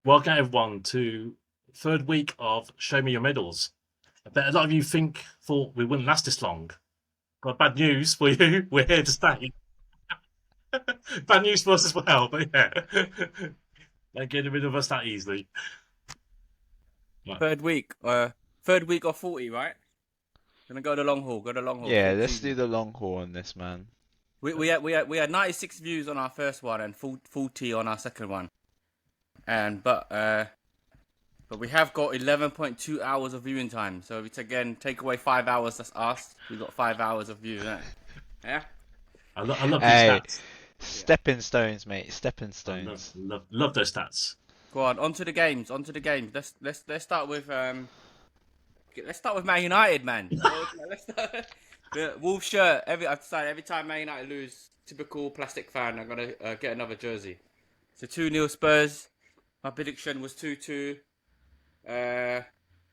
Welcome everyone to third week of Show Me Your Medals. I bet a lot of you thought we wouldn't last this long. Got bad news for you. We're here to stay. Bad news for us as well, but yeah. Don't get rid of us that easily. Right. Third week, third week of 40, right? Gonna go the long haul. Go the long haul. Yeah, Full let's do season. the long haul on this, man. We had 96 views on our first one and 40 on our second one, and but we have got 11.2 hours of viewing time. So it's again take away 5 hours. That's us. We got 5 hours of views. Yeah. I love these Hey, stats. Yeah. stepping stones, mate. Stepping I love stones. love love those stats. Go on. Onto the games. Onto the games. Let's start with Let's start with Man United, man. Let's start. The Wolves shirt. I've decided every time Man United lose, typical plastic fan, I'm gonna get another jersey. So 2-0 Spurs. My prediction was 2-2.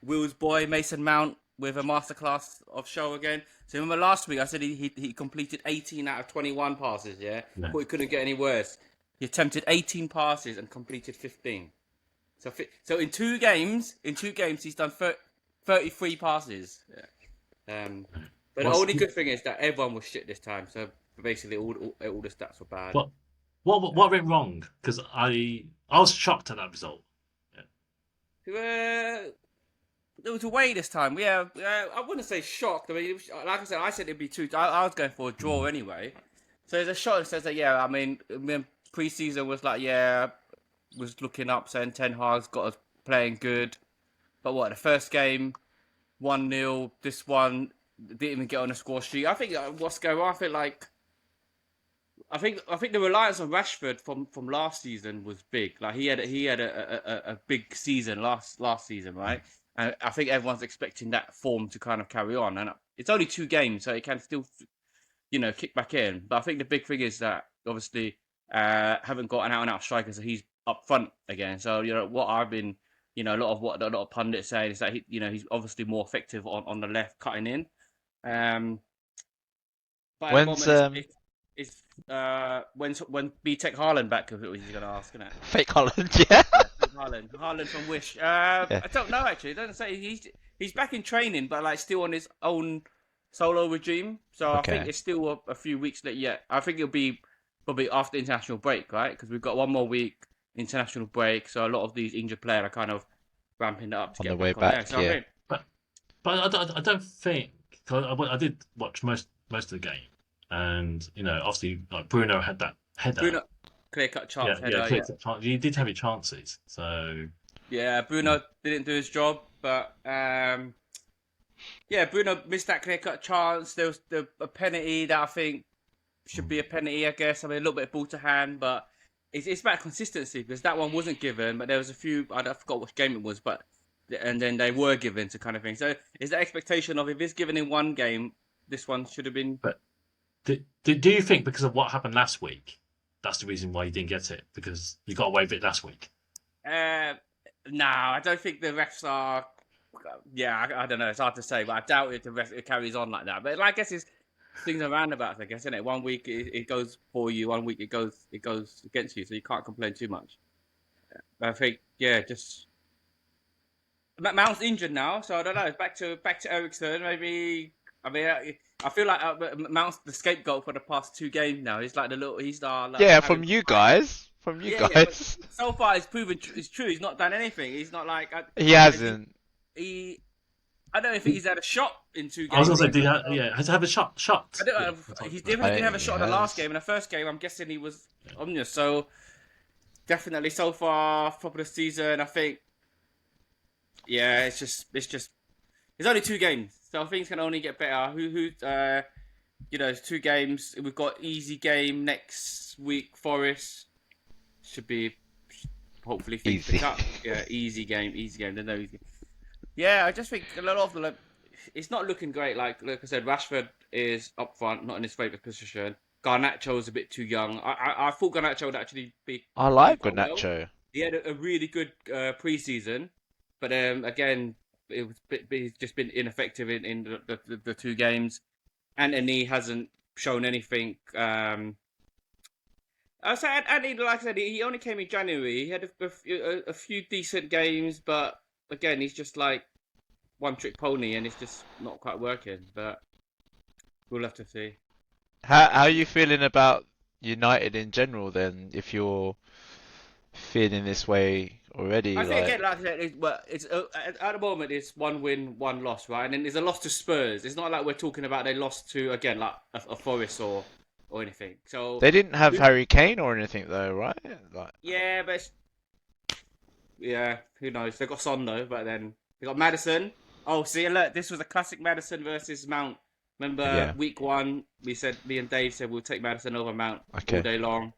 Will's boy Mason Mount with a masterclass of show again. So remember last week I said he completed 18 out of 21 passes. Yeah, No. thought he couldn't get any worse. He attempted 18 passes and completed 15. So in two games, he's done 33 passes. Yeah. But the What's only good thing is that everyone was shit this time. So basically, all the stats were bad. what what went wrong? Because I was shocked at that result. It was away this time. Yeah, I wouldn't say shocked. I mean, like I said, it'd be two. I was going for a draw anyway. So there's a shot that says that, yeah, I mean preseason was like, yeah, was looking up, saying Ten Hag's got us playing good. But what, the first game, 1-0, this one, didn't even get on the score sheet. I think what's going on, I think the reliance on Rashford from last season was big. Like he had a big season last season, right? And I think everyone's expecting that form to kind of carry on. And it's only two games, so it can still, kick back in. But I think the big thing is that obviously haven't got an out and out striker, so he's up front again. So what I've been, a lot of pundits saying is that he's obviously more effective on the left, cutting in. But at the When's moment, it's when B Tech Haaland back? If it was you're gonna ask, isn't it? fake Holland? Yeah. Yeah, Haaland from Wish. Yeah. I don't know actually. It doesn't say he's back in training, but like still on his own solo regime. So I think Okay. it's still a few weeks yet. I think it'll be probably after international break, right? Because we've got one more week international break. So a lot of these injured players are kind of ramping it up to On the get way back on there. back, So I yeah. think But I don't think 'cause I did watch most of the game, and obviously like Bruno had that header. Bruno clear cut Yeah, chance yeah, header. clear Yeah, cut chance. You did have your chances, so yeah. yeah. Bruno didn't do his job, but yeah, Bruno missed that clear cut chance. There was a penalty that I think should be a penalty, I guess. I mean, a little bit of ball to hand, but it's about consistency because that one wasn't given, but there was a few. I forgot which game it was, but and then they were given to kind of thing. So is the expectation of if it's given in one game, this one should have been? But do you think because of what happened last week, that's the reason why you didn't get it because you got away with it last week? Uh, no, I don't think the refs are. Yeah, I don't know. It's hard to say, but I doubt if the ref it carries on like that. But I guess it's things are roundabouts, I guess, isn't it? One week it goes for you, one week it goes against you, so you can't complain too much. I think, yeah, just Mount's injured now, so I don't know. It's back to Ericsson. Maybe I mean I feel like Mount's the scapegoat for the past two games now. He's like he's like Yeah, Harry from you Maguire. guys. From you Yeah, yeah, but guys. so far it's proven it's true. He's not done anything. He's not like He has hasn't. he I don't know if he's had a shot in two I was games. gonna say, Either, so. yeah, has to have a shot. I don't Yeah, know. we'll talk He about definitely I didn't don't have a think he shot in the last has. game. In the first game, I'm guessing he was ominous. So definitely so far, top of the season, I think. Yeah, it's only two games, so things can only get better. It's two games. We've got easy game next week. Forest should be hopefully things Easy. pick up. Yeah, easy game. There's no easy. Yeah, I just think a lot of the it's not looking great. Like I said, Rashford is up front, not in his favourite position. Garnacho's a bit too young. I thought Garnacho would actually be I do like quite well. Garnacho. He had a really good pre-season, but again, he's just been ineffective in the two games. Anthony hasn't shown anything. I said, and like I said, he only came in January. He had a few decent games, but again, he's just like one trick pony, and it's just not quite working. But we'll have to see. How are you feeling about United in general then? If you're feeling this way already, I think like again, like I said, it's at the moment it's one win, one loss, right? And then there's a loss to Spurs. It's not like we're talking about they lost to again like a Forest or anything. So they didn't have Harry Kane or anything though, right? Like yeah, but yeah, who knows? They got Son though, but then they got Madison. Oh, see, look, this was a classic Madison versus Mount. Remember yeah, week one? Me and Dave said we'll take Madison over Mount all okay. day long.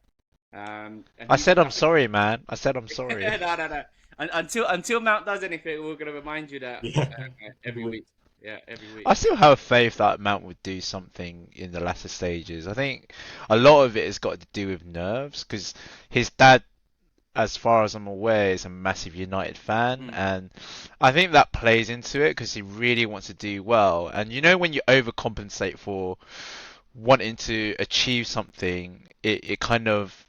And I he's a said I'm classic. sorry, man. I said I'm sorry. No. Until Mount does anything, we're gonna remind you that Yeah. every week. Yeah, every week. I still have faith that Mount would do something in the latter stages. I think a lot of it has got to do with nerves because his dad, as far as I'm aware, is a massive United fan, Mm, and I think that plays into it because he really wants to do well. And you know, when you overcompensate for wanting to achieve something, it kind of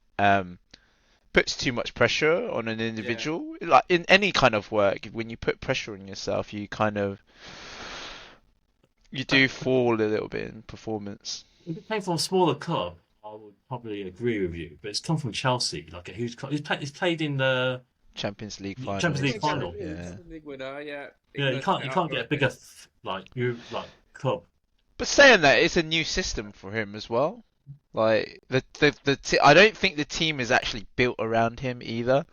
puts too much pressure on an yeah. individual. Like in any kind of work, when you put pressure on yourself, you do fall a little bit in performance. If it came from a smaller club, I would probably agree with you. But it's come from Chelsea, like a huge club. He's played in the Champions League Champions finals League and Yeah, stuff. final. Yeah, Champions League winner. Yeah, Yeah, England you set up can't get a bigger record. like club. but saying that, it's a new system for him as well. Like I don't think the team is actually built around him either.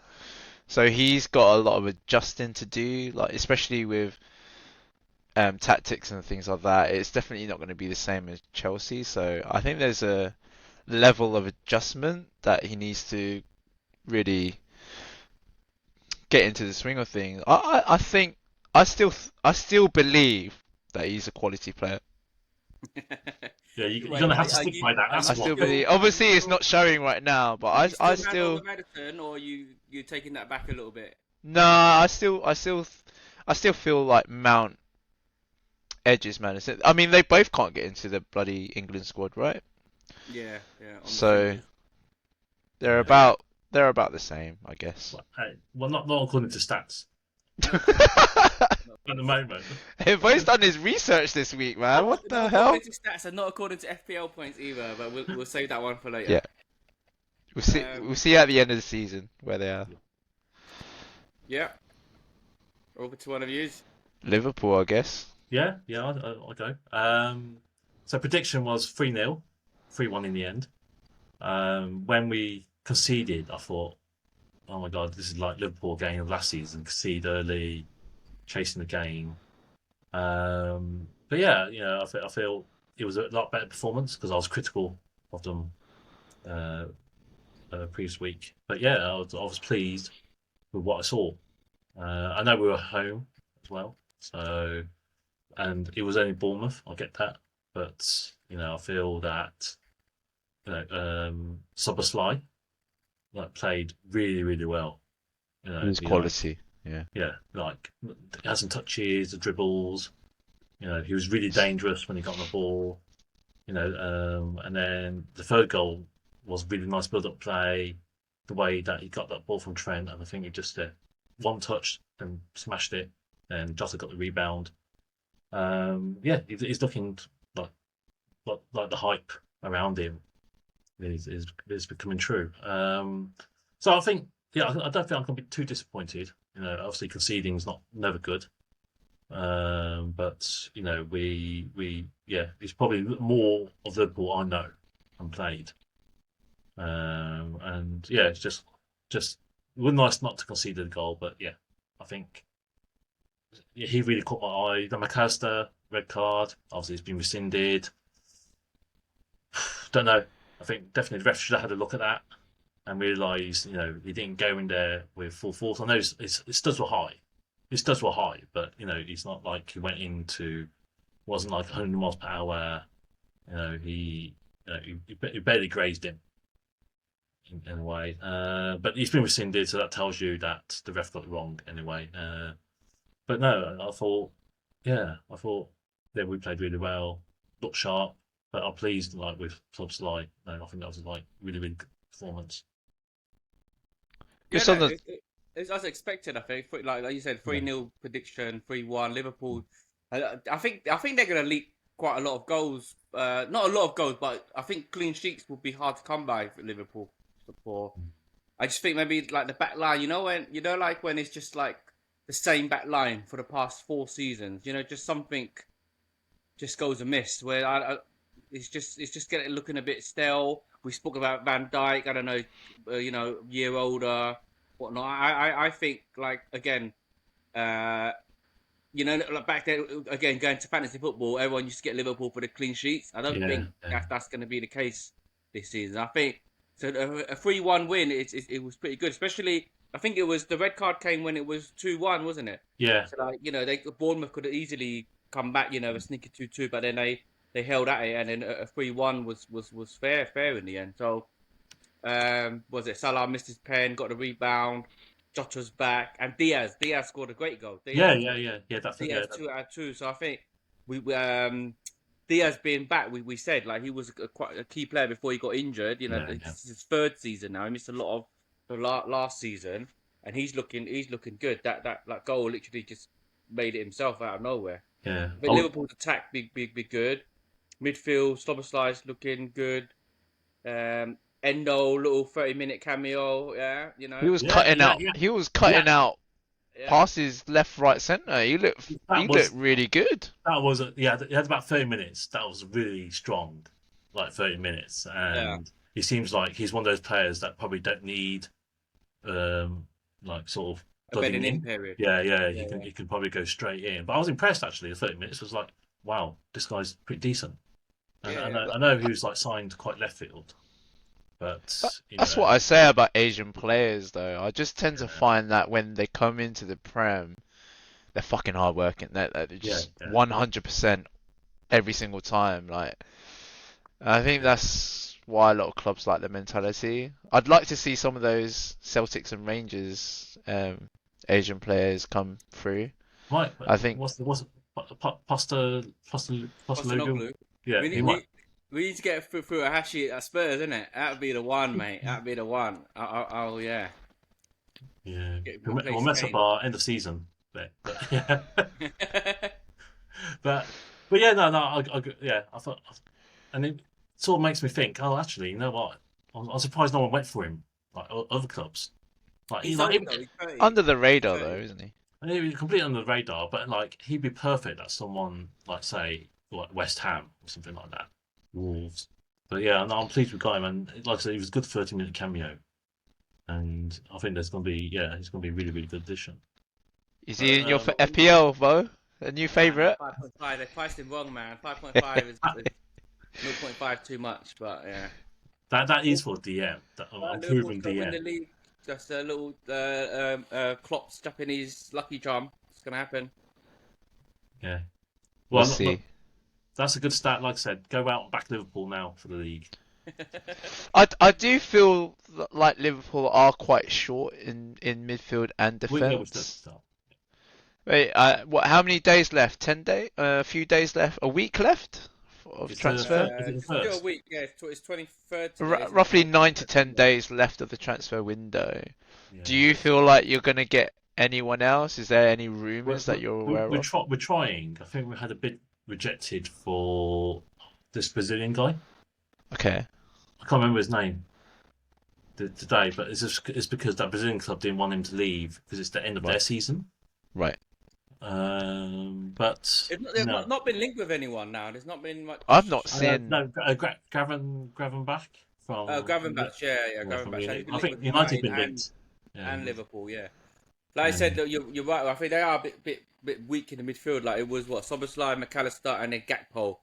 So he's got a lot of adjusting to do, like especially with tactics and things like that. It's definitely not going to be the same as Chelsea. So I think there's a level of adjustment that he needs to really get into the swing of things. I think I still believe that he's a quality player. Yeah, you're Wait, gonna have to stick by that. are That's I you what. still still believe. Obviously, it's not showing right now, but have you I still Mount over still Madison, or you taking that back a little bit? no, I still feel like Mount edges man. I mean, they both can't get into the bloody England squad, right? Yeah, yeah, on the So fingers. they're Yeah. about they're about the same, I guess. Well, hey, well, not according to stats No, at the moment. Bo's done his research this week, man. What not the according hell? to stats and not according to FPL points either. But we'll save that one for later. Yeah, we'll see. Um, We'll see at the end of the season where they are. yeah, over to one of yous. Liverpool, I guess. Yeah, I'll go. So prediction was 3-0, 3-1 in the end. When we conceded, I thought, oh my God, this is like Liverpool game of last season, concede early, chasing the game. But yeah, I feel it was a lot better performance because I was critical of them uh, previous week. But yeah, I was pleased with what I saw. I know we were home as well, so and it was only Bournemouth. I get that, but I feel that Szoboszlai played really really well. It was quality. Yeah. Yeah, like he had some touches, the dribbles. He was really dangerous when he got on the ball. And then the third goal was really nice build-up play. The way that he got that ball from Trent, and I think he just one touch and smashed it, and Jota got the rebound. Yeah, he's looking like like the hype around him is becoming true. So I think, yeah, I don't think I'm going to be too disappointed. Obviously conceding is not never good. But we yeah, it's probably more of Liverpool I know and played. And yeah, it's just it was nice not to concede the goal, but yeah, I think yeah, he really caught my eye. The McAllister red card, obviously it's been rescinded. Don't know. I think definitely the ref should have had a look at that and realised, he didn't go in there with full force. I know his studs were high. His studs were high, but he's not like he went into wasn't like 100 miles per hour. He barely grazed him in a way. But he's been rescinded, so that tells you that the ref got it wrong anyway. But no, I thought yeah, we played really well, looked sharp, but I'm pleased like with Szoboszlai. No, I think that was like really really performance. Yeah, Just no, on the it's as expected. I think, like you said, 3-0 prediction, 3-1 Liverpool. I think they're gonna leak quite a lot of goals. Not a lot of goals, but I think clean sheets will be hard to come by for Liverpool. For I just think maybe like the back line. Like when it's just like the same back line for the past 4 seasons. Just something just goes amiss. Where it's just getting looking a bit stale. We spoke about Van Dijk. I don't know, year older, whatnot. I think like again, uh, like back then again going to fantasy football, everyone used to get Liverpool for the clean sheets. I don't Yeah, think that's going to be the case this season. I think so. A 3-1 win, it was pretty good. Especially, I think it was the red card came when it was 2-1, wasn't it? yeah, So like Bournemouth could have easily come back, a sneaky 2-2, but then they held at it, and then a 3-1 was fair in the end. So was it Salah missed his pen, got the rebound, Jota's back, and Diaz scored a great goal. yeah, Diaz yeah, yeah, yeah. That's it. Yeah, Diaz 2 out of 2. So I think Diaz being back, we said like he was quite a key player before he got injured. yeah, yeah. This is his third season now. He missed a lot of the last season, and he's looking good. That goal literally just made it himself out of nowhere. Yeah. But Liverpool's attack be good. Midfield, Szoboszlai's looking good. Endo, little 30-minute cameo. Yeah, he was Yeah, cutting yeah, out. yeah, He was cutting yeah. out yeah. passes left, right, centre. He looked Was really good. that was yeah. It had about 30 minutes. That was really strong, like 30 minutes, Yeah. and he seems like he's one of those players that probably don't need like sort of A dudding bedding in in. period. Yeah, yeah. Yeah, He can probably go straight in. But I was impressed actually. The 30 minutes was like, wow, this guy's pretty decent. And yeah. I know he was like signed quite left field, but That's what I say about Asian players, though. I just tend to yeah, find that when they come into the Prem, they're fucking hard working. They're yeah, just yeah, 100% every single time. Like, I think yeah. that's why a lot of clubs like the mentality. I'd like to see some of those Celtics and Rangers Asian players come through. Right, but I think what's Pasta logo? Postecoglou. Yeah, We he need might. we need to get through a Hashi at Spurs, isn't it? That'd be the one, mate. That'd be the one. Oh yeah. Yeah, we'll Replace mess up Kane. our end of season bit, but yeah, but yeah, no, yeah, I thought, and it sort of makes me think. Oh, actually, you know what? I'm surprised no one went for him like other clubs. Like He's like old though. He's 30. under the radar, He's though, 30. isn't he? he was completely under the radar, but like he'd be perfect at someone like say like West Ham or something like that, Wolves. But yeah, no, I'm pleased with Guy, man. Like I said, he was a good 30-minute cameo, and I think there's gonna be he's gonna be a really really good addition. Is But he in your FPL, Bo? A new Nah, favourite? 5.5. They priced him wrong, man. 5.5 is 0.5 too much, but yeah. that is for DM. I'm Liverpool's proving gonna win DM. the league. Just a little Klopp's Japanese lucky charm. It's gonna happen. Yeah. We'll Well, look, see. that's a good start. Like I said, go out and back Liverpool now for the league. I do feel like Liverpool are quite short in midfield and We still defence. start. Wait, what? How many days left? 10 days? A few days left? A week left of It's transfer? is it the Still a first? week. Yeah, it's 23rd today. Isn't Roughly it? 9 to 10 days left of the transfer window. Yeah. Do you feel like you're gonna get anyone else? Is there any We're, rumours we're, that you're we're, aware we're, of? try, we're trying. I think we had a bid rejected for this Brazilian guy. Okay. I can't remember his name today, but it's because that Brazilian club didn't want him to leave because it's the end of their Right. season. Right. But They've no, not been linked with anyone now. There's not been much. I've not seen. no, Gravenbach from. Oh, Gravenberch, yeah, Yeah, from Gravenberch. He's been I linked think with United's United been linked. Yeah, and Liverpool, yeah. Like I yeah, said, you're right. I think they are a bit weak in the midfield. Like it was Szoboszlai, McAllister, and then Gakpo.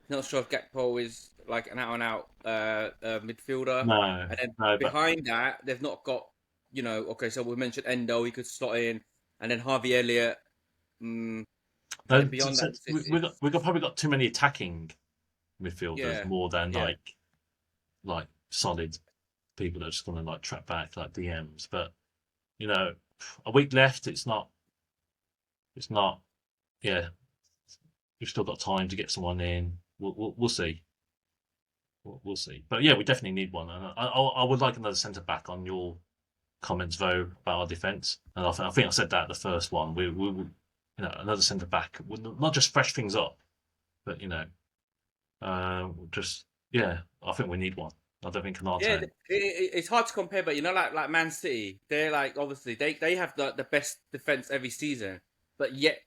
Not sure if Gakpo is like an out midfielder. no, And then no, but behind that, they've not got, okay, so we mentioned Endo, he could slot in, and then Harvey Elliott. And then beyond that, we've probably got too many attacking midfielders yeah, more than yeah. like solid people that are just going to like track back like DMs. But a week left. It's not. Yeah, we've still got time to get someone in. We'll see. we'll see. But yeah, we definitely need one. And I would like another centre back on your comments, though, about our defence. And I think I said that the first one. Another centre back would not just fresh things up, but just yeah, I think we need one. I don't think Yeah, Canate. it's hard to compare, but like Man City, they're like obviously they have the best defense every season, but yet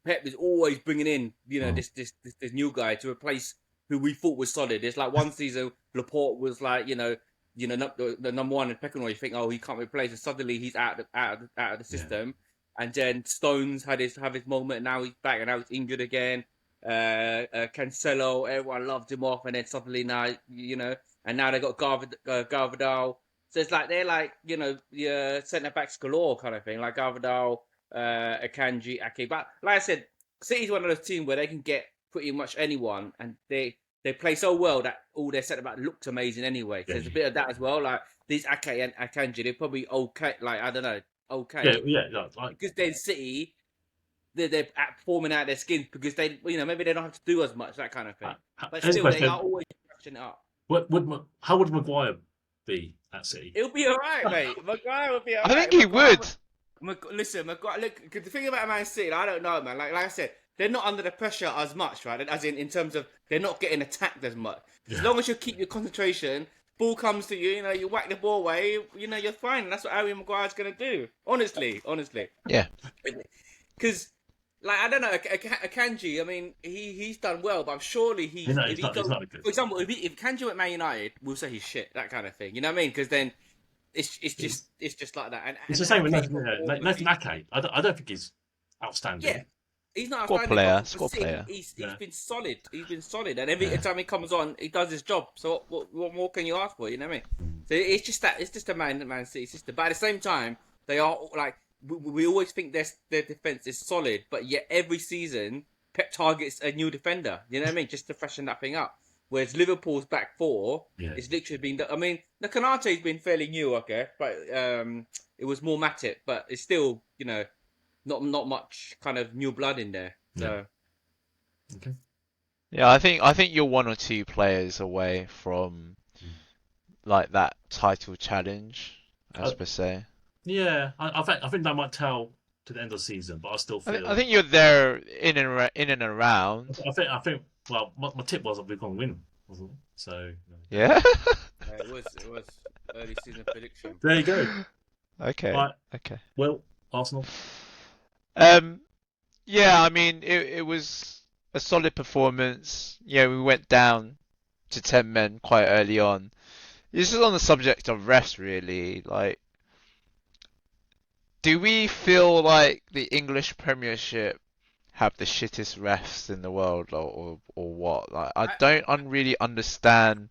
Pep is always bringing in Mm. this new guy to replace who we thought was solid. It's like one season Laporte was like not the number one in pecking order. You think, oh, he can't replace, and suddenly he's out of the Yeah, system. And then Stones have his moment, and now he's back, and now he's injured again. Cancelo, everyone loved him off, and then suddenly now and now they got Garvadal. So it's like they're like the centre backs galore kind of thing, like Garvadal, Akanji, Ake. But like I said, City's one of those teams where they can get pretty much anyone, and they play so well that all their centre back looks amazing anyway. So yeah, there's a bit of that as well. Like these Ake and Akanji, they're probably okay. Like I don't know, yeah, okay, yeah. Like, because then City they're performing out their skins because they maybe they don't have to do as much, that kind of thing. But here's a still, they are question: always crashing it up. how would Maguire be at City? It'll be all right, mate. Maguire will be all I right. think he would. Listen, Maguire. Look, 'cause the thing about Man City, I don't know, man. Like I said, they're not under the pressure as much, right? As in terms of they're not getting attacked as much. As Yeah, long as you keep your concentration, ball comes to you, you whack the ball away, you're fine. That's what Harry Maguire's gonna do. Honestly. Yeah. Because, like, I don't know, Akanji, I mean, he's done well, but surely if he he's goes, not good. for example, if Akanji went Man United, we'll say he's shit, that kind of thing. You know what I mean? Because then it's just like that. It's the And same with Ake's Nathan Ake. I don't think he's yeah, outstanding. he's not Squad outstanding, player, but for squad City, player. he's Yeah, been solid. He's been solid, and every Yeah. time he comes on, he does his job. So what more can you ask for? You know what I mean? So it's just a Man City system. But at the same time, they are like we always think their defense is solid, but yet every season Pep targets a new defender. You know what I mean? Just to freshen that thing up. Whereas Liverpool's back four, yeah. it's literally been. I mean, the Konate's been fairly new, okay, but it was more Matip, but it's still not much kind of new blood in there. Yeah. So Okay. Yeah, I think you're one or two players away from like that title challenge, as Uh, per se. yeah, I think that might tell to the end of the season, but I still I feel. think you're there in and around. I think. Well, my tip was that we're going to win, wasn't it? So Yeah. it was early season prediction. there you go. Okay. Right. Okay. Well, Arsenal. Um. Yeah. I mean, it was a solid performance. Yeah, we went down to 10 men quite early on. This is on the subject of refs, really. Like, do we feel like the English Premiership have the shittest refs in the world, or what? Like, I don't really understand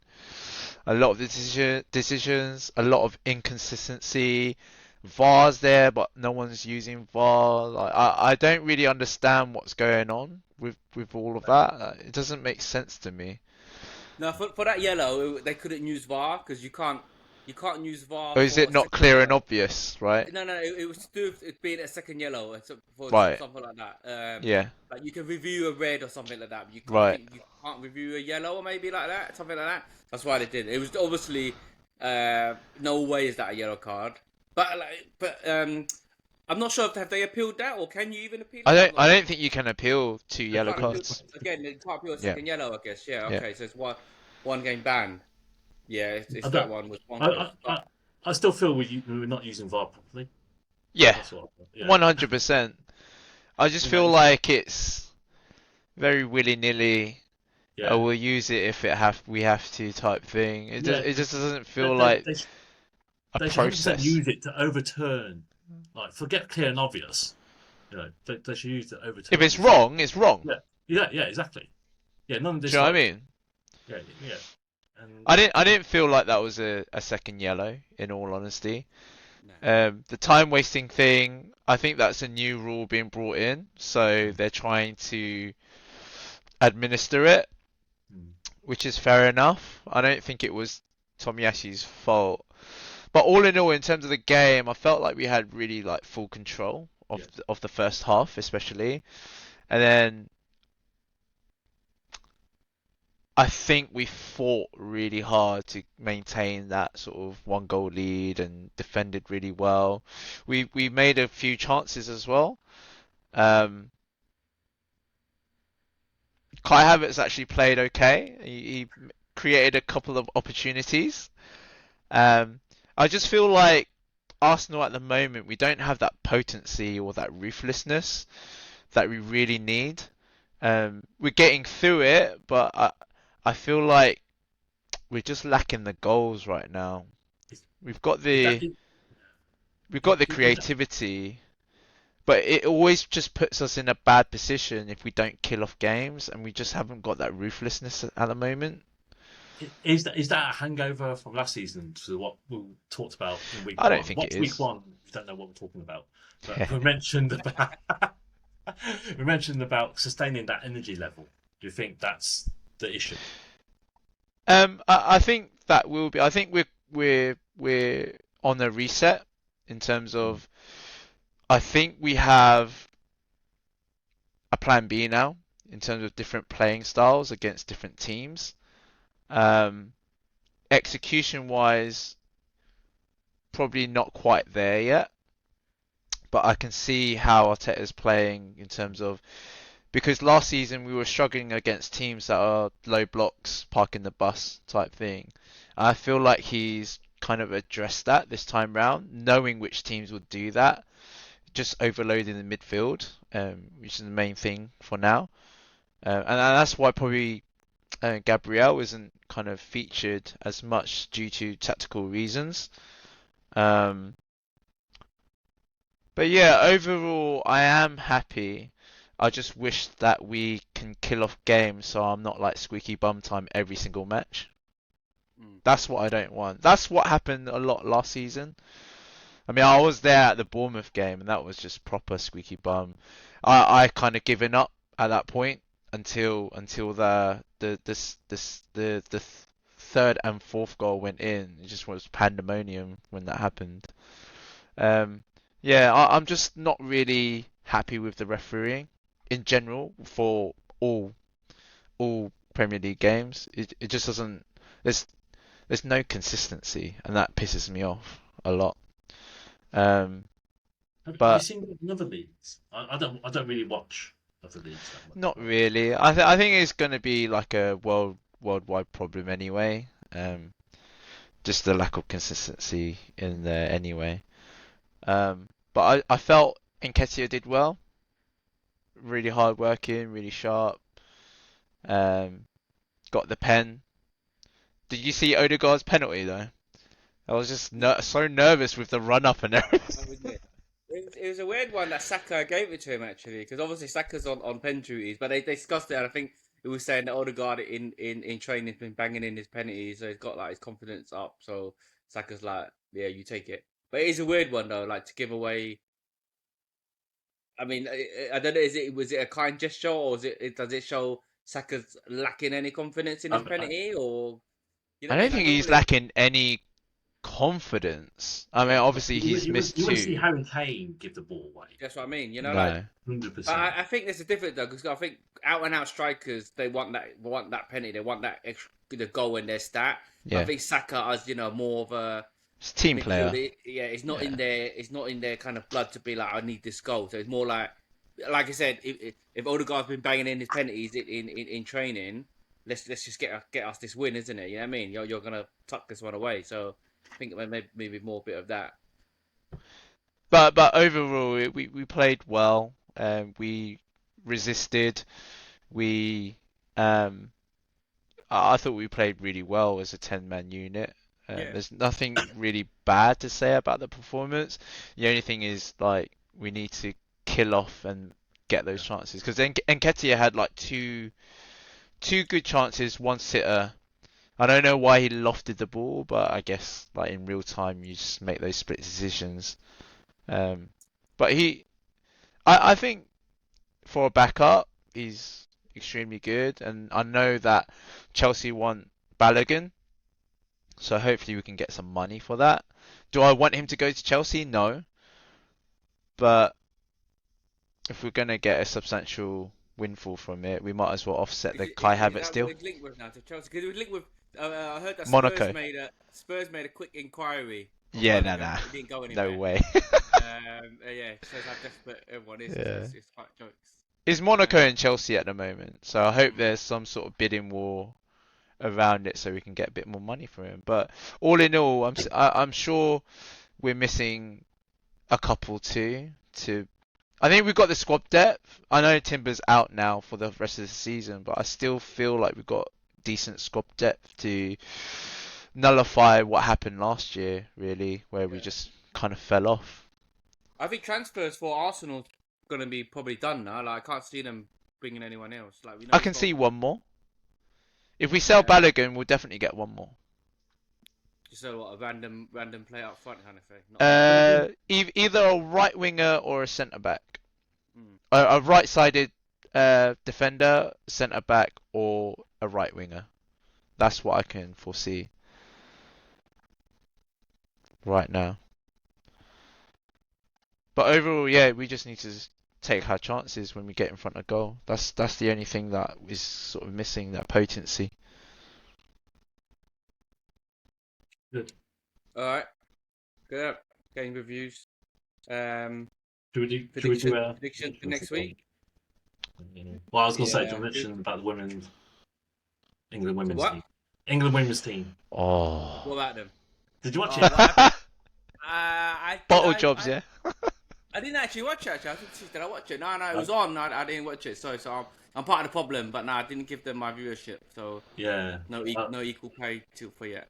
a lot of the decisions, a lot of inconsistency. VAR's there, but no one's using VAR. Like, I don't really understand what's going on with all of that. It doesn't make sense to me. No, for that yellow, they couldn't use VAR because you can't use VAR Or is for it a not second clear and yellow. obvious, right? No, it was to do with it being a second yellow, for Right. something like that. Yeah. Like you can review a red or something like that, but Right. you can't review a yellow or maybe like that, something like that. That's why they did. It was obviously no way is that a yellow card, but I'm not sure if have they appealed that or can you even appeal it? I'm not I sure. don't think you can appeal to They yellow can't appeal cards. again. They can't appeal a Yeah. second yellow, I guess. Yeah, Yeah. okay. So it's one game ban. Yeah, it's I that don't. one was I, bonkers. I, I, I still feel we're not using VAR properly. Yeah. That's what. Yeah. 100%. I just feel like it's very willy-nilly. Yeah. We'll use it if we have to type thing. Yeah. It just doesn't They, feel they, like they, sh- a they should 100% process. use it to overturn. Like, forget clear and obvious. They should use it to overturn. If it's wrong, it's wrong. Yeah, exactly. Yeah, none of Do this. you know what I mean? Yeah, yeah. And I didn't feel like that was a second yellow, in all honesty. No. The time wasting thing, I think that's a new rule being brought in, so they're trying to administer it, which is fair enough. I don't think it was Tomiyashi's fault. But all in all, in terms of the game, I felt like we had really like full control of the first half, especially. And then I think we fought really hard to maintain that sort of one goal lead and defended really well. We made a few chances as well. Um, Kai Havertz actually played okay. He created a couple of opportunities. Um, I just feel like Arsenal at the moment, we don't have that potency or that ruthlessness that we really need. We're getting through it, but I feel like we're just lacking the goals right now. Is, We've got is that the is, we've got the is that creativity, but it always just puts us in a bad position if we don't kill off games, and we just haven't got that ruthlessness at the moment. is that a hangover from last season to what we talked about in week I don't one? think it What's week is. one? If you don't know what we're talking about, but we mentioned about we mentioned about sustaining that energy level. Do you think that's the issue? I think that will be. I think we're on a reset in terms Mm. of. I think we have a plan B now in terms of different playing styles against different teams. Um, Execution wise, probably not quite there yet, but I can see how Arteta's playing in terms of because last season we were struggling against teams that are low blocks, parking the bus type thing. I feel like he's kind of addressed that this time round, knowing which teams would do that, just overloading the midfield, which is the main thing for now. And that's why probably Gabriel isn't kind of featured as much due to tactical reasons. Um, but yeah, overall, I am happy. I just wish that we can kill off games so I'm not like squeaky bum time every single match. Mm. That's what I don't want. That's what happened a lot last season. I mean, I was there at the Bournemouth game, and that was just proper squeaky bum. I kind of given up at that point until the third and fourth goal went in. It just was pandemonium when that happened. Um, yeah, I'm just not really happy with the refereeing in general for all Premier League games. It just doesn't. There's there's no consistency, and that pisses me off a lot. Um, Have you but seen other leagues? I don't really watch other leagues that much. not But really. I think it's going to be like a worldwide problem anyway. Just the lack of consistency in there anyway. But I felt Nketiah did well. Really hard working, really sharp. Um, got the pen. Did you see Odegaard's penalty though? I was just so nervous with the run up and That everything. was it. It was a weird one that Saka gave it to him actually, because obviously Saka's on pen duties, but they discussed it. And I think it was saying that Odegaard in training has been banging in his penalties, so he's got like his confidence up. So Saka's like, yeah, you take it. But it is a weird one though, like to give away. I mean, I don't know. Was it a kind gesture, or does it show Saka's lacking any confidence in his um, penalty, or you know I what I don't mean? Like think he's normally, lacking any confidence. I mean, yeah, obviously you, he's you, missed you wouldn't see two. Harry Kane give the ball away. that's what I mean. You know, like. No. Hundred But percent. I think there's a difference though, because I think out and out strikers they want that penny, they want that extra the goal in their stat. But I Yeah. think Saka as more of a He's a team player. midfielder. Yeah, it's not in Yeah. their kind of blood to be like I need this goal. So it's more like I said, if Odegaard's been banging in his penalties in training, let's just get us this win, isn't it? You know what I mean? You're gonna tuck this one away. So I think maybe more bit of that. But overall, we played well. We resisted. We um, I thought we played really well as a 10-man unit. Yeah. There's nothing really bad to say about the performance. The only thing is like we need to kill off and get those chances because then Nketiah had like two good chances, one sitter. I don't know why he lofted the ball, but I guess like in real time you just make those split decisions. Um, but I think for a backup, he's extremely good, and I know that Chelsea want Balogun, so hopefully we can get some money for that. Do I want him to go to Chelsea? No, but if we're gonna get a substantial windfall from it. We might as well offset the Is, Kai is Havertz that what deal. he's linked with now to Chelsea? Because he was linked with. I heard that Monaco. Spurs made a quick inquiry on Yeah, Bellingham, nah. but it didn't go No anywhere. way. Yeah, it shows how desperate everyone is. Yeah. It's quite jokes. It's Monaco Um, and Chelsea at the moment, so I hope mm, there's some sort of bidding war around it so we can get a bit more money for him. But all in all, I'm sure we're missing a couple too. I think we've got the squad depth. I know Timber's out now for the rest of the season, but I still feel like we've got decent squad depth to nullify what happened last year, really, where we yeah. just kind of fell off. I think transfers for Arsenal gonna be probably done now. Like I can't see them bringing anyone else. Like we know I we've can got see one more. If we sell Balogun, we'll definitely get one more. just a random player up front kind of thing. Not Either a right winger or a centre back. mm. A right-sided defender, centre back, or a right winger. That's what I can foresee right now. But overall, yeah, we just need to take our chances when we get in front of goal. That's the only thing that is sort of missing, that potency. Good. All right, good. Game reviews. Should we do Prediction for next week. Well, I was going to say, Yeah. to mention about the England women's What? team. England women's team. Oh. What about them? Did you watch Oh, it? what happened? I Bottle jobs, yeah. I didn't actually watch it. Actually, I think did I watch it? No, it was on. I didn't watch it. So I'm part of the problem. But no, I didn't give them my viewership. So Yeah. no equal pay for yet.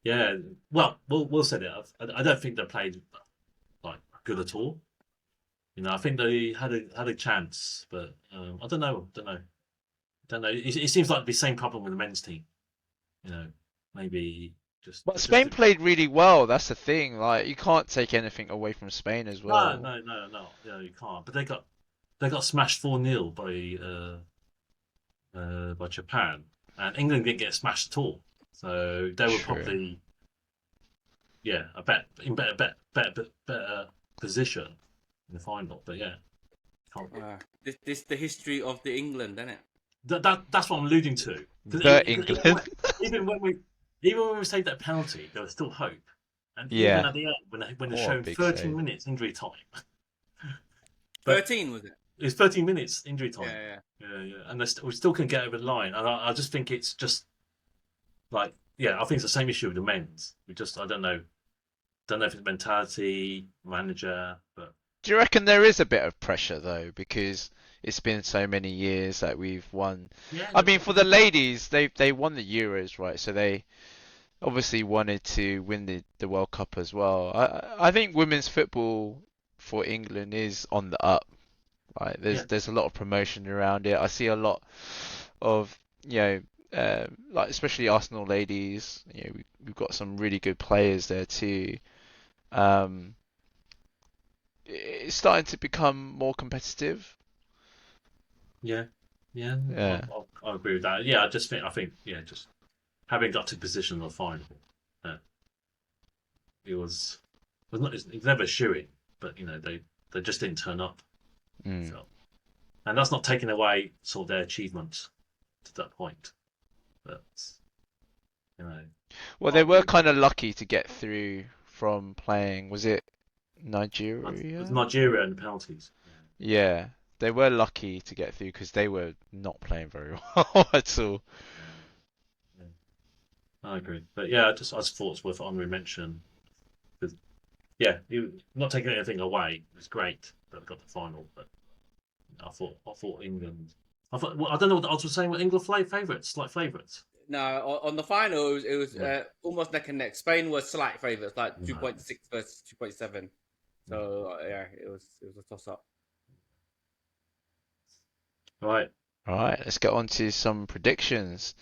Yeah. Well, we'll set it up. I don't think they played like good at all. You know, I think they had a chance, but I don't know. It seems like the same problem with the men's team. You know, maybe just. But Spain played really well. That's the thing. Like, you can't take anything away from Spain as well. No. Yeah, you can't. But they got smashed 4-0 by Japan, and England didn't get smashed at all. So they were True. probably a better position in the final. But yeah, can't. This the history of the England, isn't it? That's what I'm alluding to. England. Even when we saved that penalty, there was still hope. And Yeah. even at the end, when they What a showed big 13 save. minutes injury time. But 13 was it? it was 13 minutes injury time. Yeah. And we still couldn't get over the line. And I just think it's just like, I think it's the same issue with the men's. I don't know if it's mentality, manager, but Do you reckon there is a bit of pressure though, because it's been so many years that we've won? yeah. I mean, for the ladies, they won the Euros, right? So they obviously wanted to win the World Cup as well. I think women's football for England is on the up. Right? There's a lot of promotion around it. I see a lot of like especially Arsenal ladies. We've got some really good players there too. It's starting to become more competitive. Yeah. Yeah. I agree with that. Yeah, I think just having got to position in the final, it was never shooing, but they just didn't turn up. Mm. So, and that's not taking away sort of their achievements to that point, but Well, they were kind of lucky to get through from playing. Was it Nigeria? with Nigeria and the penalties. Yeah, they were lucky to get through because they were not playing very well at all. Yeah. I agree, but yeah, I just thought it's worth honorary mention. Because not taking anything away, it was great that we got the final. But I thought England. I don't know what the odds were saying. Were England favourites, like favourites? No, on the final it was almost neck and neck. Spain was slight favourites, like 2.6 versus 2.7. So it was a toss up. Right. All right, let's get on to some predictions.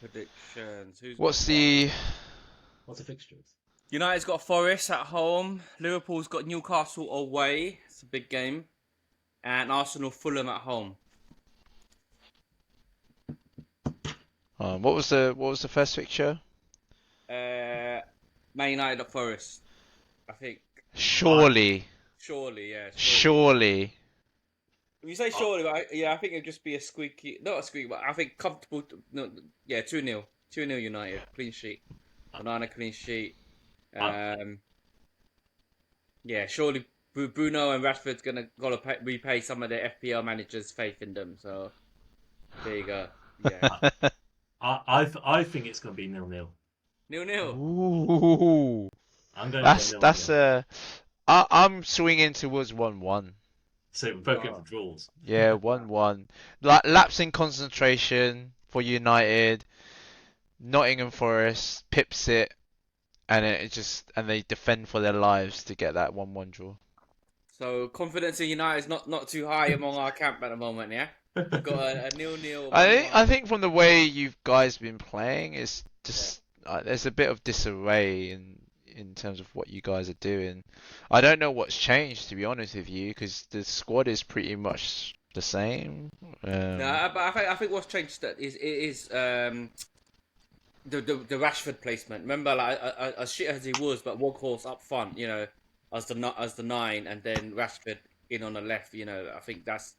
Predictions. What's the fixtures? United's got Forest at home. Liverpool's got Newcastle away. It's a big game. And Arsenal Fulham at home. what was the first fixture? Man United at Forest. I think. Surely. Surely, yeah. Surely. You say Uh, surely, but I think it'd just be a squeaky, not a squeaky, but I think comfortable. No, yeah, 2-0, 2-0 United, clean sheet, banana clean sheet. uh, Um, yeah, surely Bruno and Rashford's gotta repay some of their FPL managers' faith in them. So there you go. Yeah, I think it's going to be 0-0. 0-0. Ooh, I'm going for a that's 0-0. I'm swinging towards 1-1. So we're both going for Oh, draws. Yeah, 1-1. Like lapsing concentration for United, Nottingham Forest pips it, and and they defend for their lives to get that 1-1 draw. so confidence in United is not too high among our camp at the moment. Yeah, we've got a 0-0, I 1-1. think from the way you guys been playing, it's Yeah. just there's a bit of disarray in terms of what you guys are doing. I don't know what's changed, to be honest with you, because the squad is pretty much the same. No, Um, but I think what's changed that is the Rashford placement. Remember, like as shit as he was, but Woghorse up front, as the nine, and then Rashford in on the left. I think that's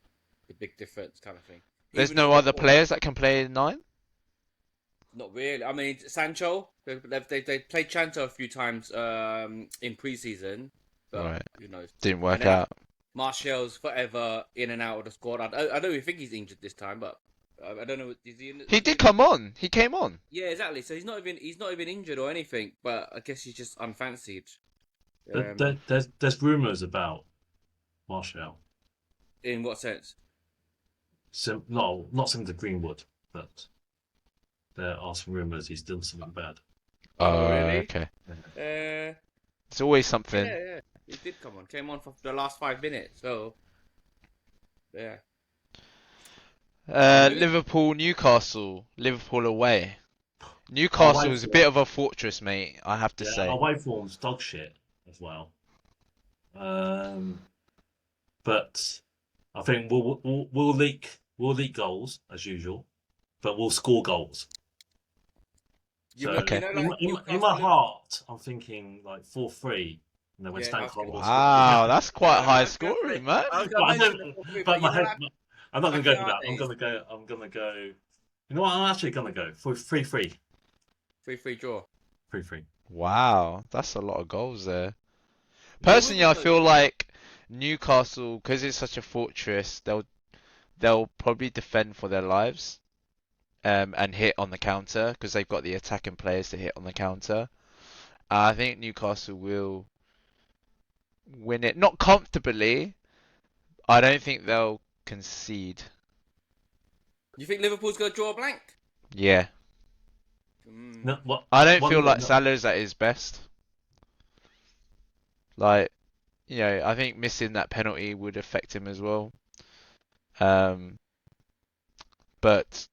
the big difference, kind of thing. there's Even though no Woghorse, other players that can play in nine. not really. I mean, Sancho, they played Sancho a few times in preseason, but Right, who knows? didn't And work then out. Martial's forever in and out of the squad. I don't even think he's injured this time, but I don't know. Is he in? He Was he did in the come on. He came on. Yeah, exactly. So he's not even injured or anything, but I guess he's just unfancied. There's rumours about Martial. In what sense? No, not something to Greenwood, but there are some rumours he's done something bad. Oh, really? Okay. Uh, It's always something. yeah. He did come on. Came on for the last 5 minutes. So yeah. Liverpool, Newcastle, Liverpool away. Our Newcastle way is a bit form, of a fortress, mate. I have to yeah, say. our way form's dog shit as well. Um, but I think we'll leak goals as usual, but we'll score goals. You So know, you Okay. know, in like my, in my Newcastle. heart, I'm thinking like 4-3, and then when Yeah, I Stan was gonna. Cole scored. Wow, that's quite Yeah, high I was gonna say. scoring, man. I was But gonna I mention don't. the 4-3, But but my you know, head, like I'm not going back to in go for our that. I'm days, going to go. I'm going to go. You know what? I'm actually going to go for 3-3. 3-3 draw. 3-3. Wow, that's a lot of goals there. There will Personally, be I goals. feel like Newcastle, because it's such a fortress, they'll probably defend for their lives, and hit on the counter because they've got the attacking players to hit on the counter. I think Newcastle will win it, not comfortably. I don't think they'll concede. You think Liverpool's gonna draw a blank? Yeah, Mm. No, what? I don't One feel minute. like No. Salah's at his best. Like, I think missing that penalty would affect him as well. Um, but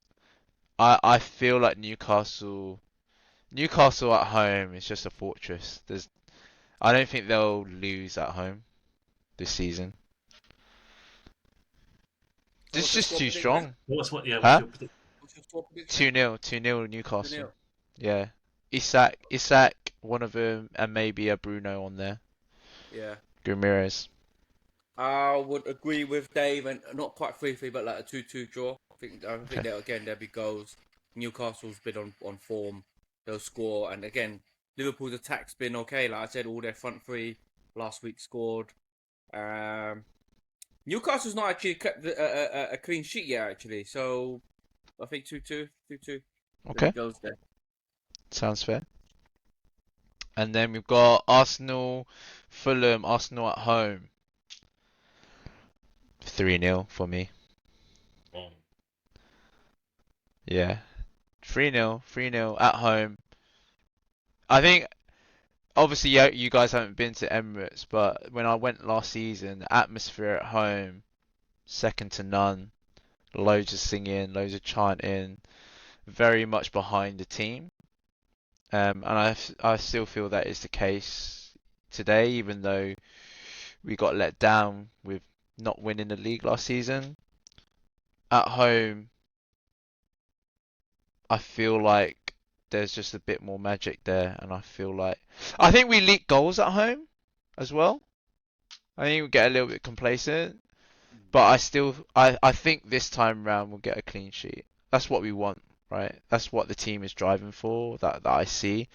I feel like Newcastle at home is just a fortress. I don't think they'll lose at home this season. So It's what's your just score too prediction? strong. What's Huh? your prediction? What's your score prediction? 2-0, 2-0 2 Newcastle. 0 Yeah. Isak, one of them, and maybe a Bruno on there. Yeah. Ramirez. I would agree with Dave, and not quite 3-3, but like a 2-2 draw. I think Okay. that again there'll be goals. Newcastle's been on form. They'll score, and again Liverpool's attack's been okay. Like I said, all their front three last week scored. Um, Newcastle's not actually kept a clean sheet yet, actually. So I think 2-2, 2-2. There'll be Okay. goals there. Sounds fair. And then we've got Arsenal, Fulham, Arsenal at home. 3-0 for me. Um, Yeah. 3-0, 3-0 at home. I think obviously you guys haven't been to Emirates, but when I went last season, the atmosphere at home, second to none. Loads of singing, loads of chanting, very much behind the team. And I still feel that is the case today, even though we got let down with not winning the league last season. At home, I feel like there's just a bit more magic there, and I think we leak goals at home as well. I think we get a little bit complacent. But I think this time round we'll get a clean sheet. That's what we want, right? That's what the team is driving for. That I see,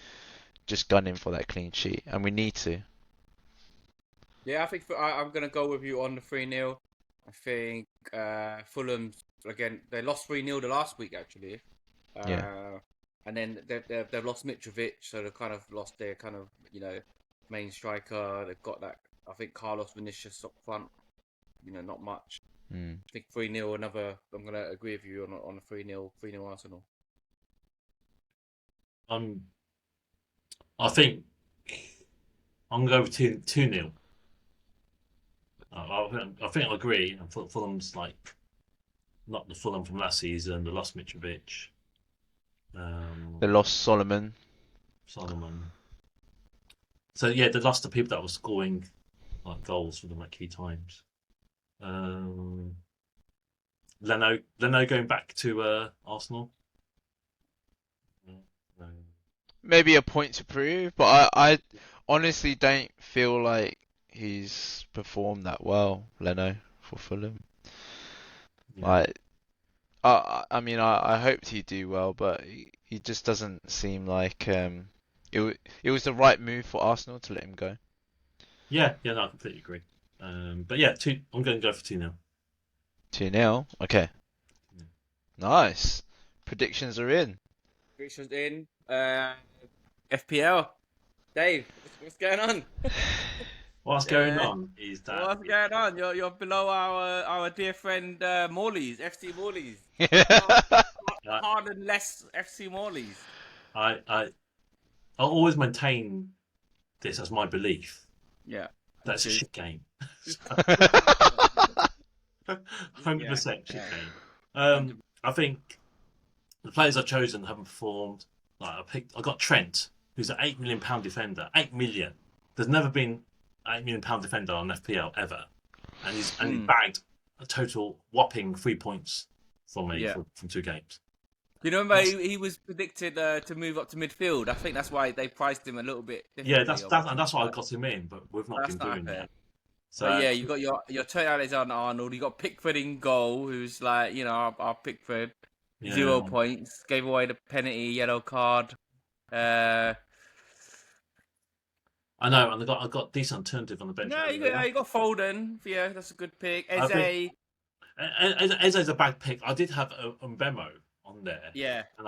just gunning for that clean sheet, and we need to. Yeah, I think I'm gonna go with you on the 3-0. I think Fulham again. They lost 3-0 the last week actually, Yeah. and then they've lost Mitrovic, so they've kind of lost their kind of main striker. They've got that. I think Carlos Vinicius up front. Not much. Mm. I think 3-0. Another. I'm gonna agree with you on a 3-0. 3-0 Arsenal. I think I'm going to go with 2-0. I think I agree. And Fulham's like not the Fulham from last season. They lost Mitrovic, They lost Solomon. Solomon. So yeah, they lost the people that were scoring like goals for them at key times. Leno going back to Arsenal. Maybe a point to prove, but I honestly don't feel like he's performed that well, Leno, for Fulham. Yeah. Like, I mean, I hoped he'd do well, but he just doesn't seem like it was the right move for Arsenal to let him go. Yeah, no, I completely agree. But yeah, I'm going to go for 2-0. 2-0. Okay. Yeah. Nice. Predictions are in. Richard's in. FPL. Dave, what's going on? What's going on is that What's going on? You're below our dear friend Morley's, FC Morley's. Hard and less FC Morley's. I always maintain this as my belief. Yeah. That's a shit game. 100% shit game. I think the players I've chosen haven't performed. Like I got Trent, who's an £8 million defender. 8 million. There's never been £8 million defender on FPL ever, and he's bagged a total whopping 3 points from me from 2 games. You remember he was predicted to move up to midfield. I think that's why they priced him a little bit differently. Yeah, that's why I got him in, but we've not been doing that. So yeah, you got your Trent Alexander-Arnold. You got Pickford in goal, who's like our Pickford. 0 points. Gave away the penalty, yellow card. I know, and I got decent alternative on the bench. No, you got Foden. Yeah, that's a good pick. Eze. Eze's a bad pick. I did have a memo on there. Yeah. And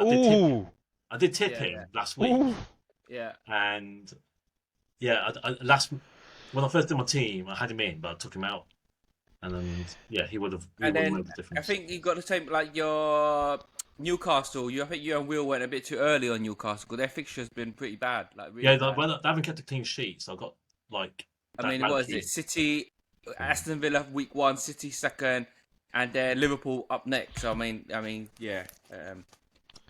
I did tip him last week. Ooh. Yeah. And yeah, when I first did my team, I had him in, but I took him out. And then he would have made the difference. I think you got the same like your Newcastle. I think you and Will went a bit too early on Newcastle because their fixture's been pretty bad. Like really bad. They haven't kept a clean sheet, so I got like. What is it? City, Aston Villa week 1, City second, and then Liverpool up next. So I mean, yeah.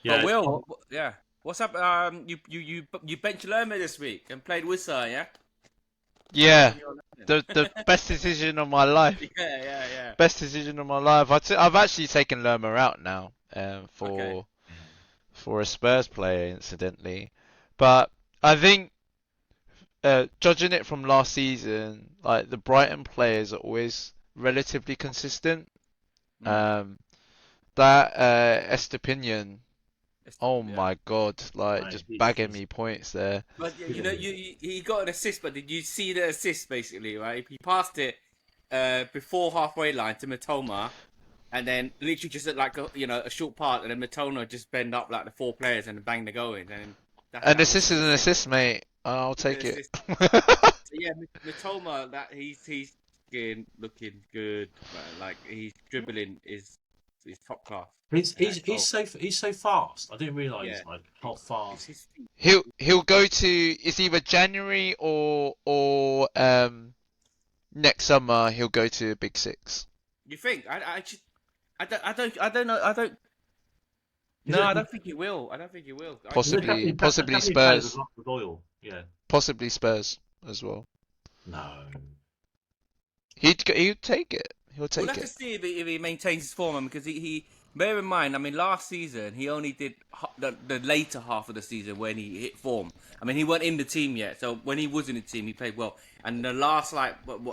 But Will, what's up? You benched Lerma this week and played Wissa, yeah? Yeah, the best decision of my life. Yeah. Best decision of my life. I've actually taken Lerma out now for a Spurs player, incidentally. But I think judging it from last season, like the Brighton players are always relatively consistent. That Estepinian. Oh my God! Like just bagging me points there. But he got an assist. But did you see the assist basically? Right, he passed it before halfway line to Matoma, and then literally just at like a short part, and then Matoma just bend up like the 4 players and bang the goal in. And an assist is an assist, mate. I'll take it. Yeah, Matoma, that he's looking good. Like he's dribbling is top class. He's so fast. I didn't realise like how fast. He'll go to it's either January or next summer he'll go to Big Six. You think? I don't know. No, I don't think he will. Possibly Spurs. Yeah. Possibly Spurs as well. No. He'd take it. He'll take it. We'll have to see if he maintains his form, because he bear in mind, I mean, last season he only did the later half of the season when he hit form. I mean, he wasn't in the team yet, so when he was in the team, he played well. And the last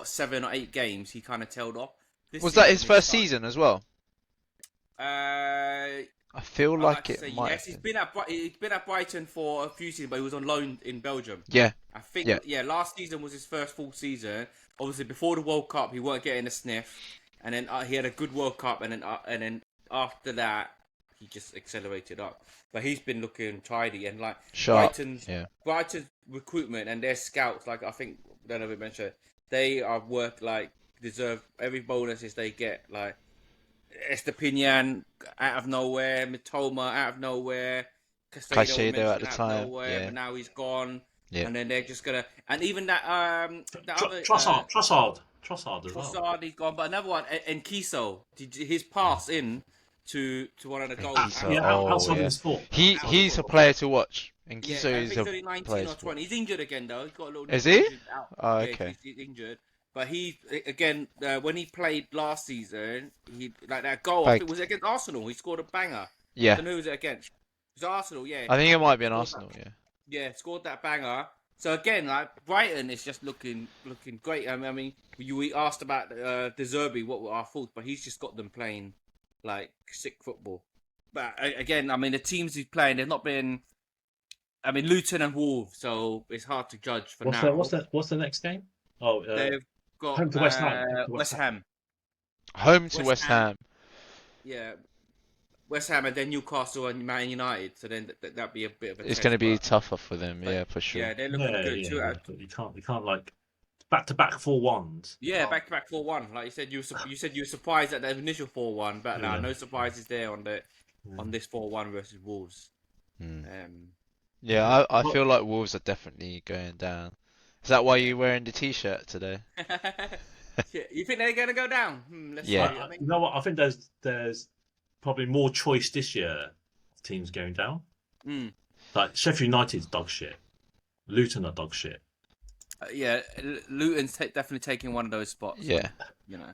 7 or 8 games, he kind of tailed off. This Was that his season, first season as well? Uh, I feel I'd like like to it say might yes. have been. He's been at Brighton for a few seasons, but he was on loan in Belgium. Yeah, I think yeah. last season was his first full season. Obviously, before the World Cup, he weren't getting a sniff, and then he had a good World Cup, and then after that, he just accelerated up. But he's been looking tidy, and like Sharp. Brighton's Yeah. recruitment and their scouts, like I think I don't know if we mentioned, they are deserve every bonuses they get. Like Estepinian out of nowhere, Mitoma out of nowhere, Caicedo we Caicedo at mentioned the out of time. nowhere, Yeah. but now he's gone. Yeah. And then they're just gonna, and even that other Trossard as well. Trossard, he's gone, but another one, and Kiso, his pass in to one of the And goals. Kiso, Yeah, oh outside of yeah. his foot. He's a player to watch. And Yeah, Kiso I is think a he's only 19 player or to watch. 20. He's injured again though. He's got a little. Is he? Out. Oh, Yeah, okay. he's injured. But he again when he played last season, he like that goal. I think it was against Arsenal. He scored a banger. I Yeah. don't know who was it against. It was Arsenal. Yeah. I think it might be an Scored Arsenal. Yeah. Yeah, scored that banger. So again, like Brighton is just looking great. I mean, we asked about De Zerbi, what were our thoughts, but he's just got them playing like sick football. But again, I mean, the teams he's playing, they've not been. I mean, Luton and Wolves, so it's hard to judge for now. What's the next game? Oh, They've got home to West Ham. West Ham. Home to West Ham. Yeah, West Ham and then Newcastle and Man United. So then that'd be a bit of a. It's going to be tougher for them. Yeah, for sure. Yeah, they're looking good. Yeah, you can't like back to back 4-1s. Yeah, back to back 4-1. Like you said, you were surprised at the initial 4-1, but no surprises there on this 4-1 versus Wolves. Yeah, I feel like Wolves are definitely going down. Is that why you're wearing the T-shirt today? You think they're gonna go down? Let's Yeah. see. I think... You know what? I think there's probably more choice this year of teams going down. Like Sheffield United's dog shit. Luton are dog shit. Yeah, Luton's definitely taking one of those spots. Yeah. You know,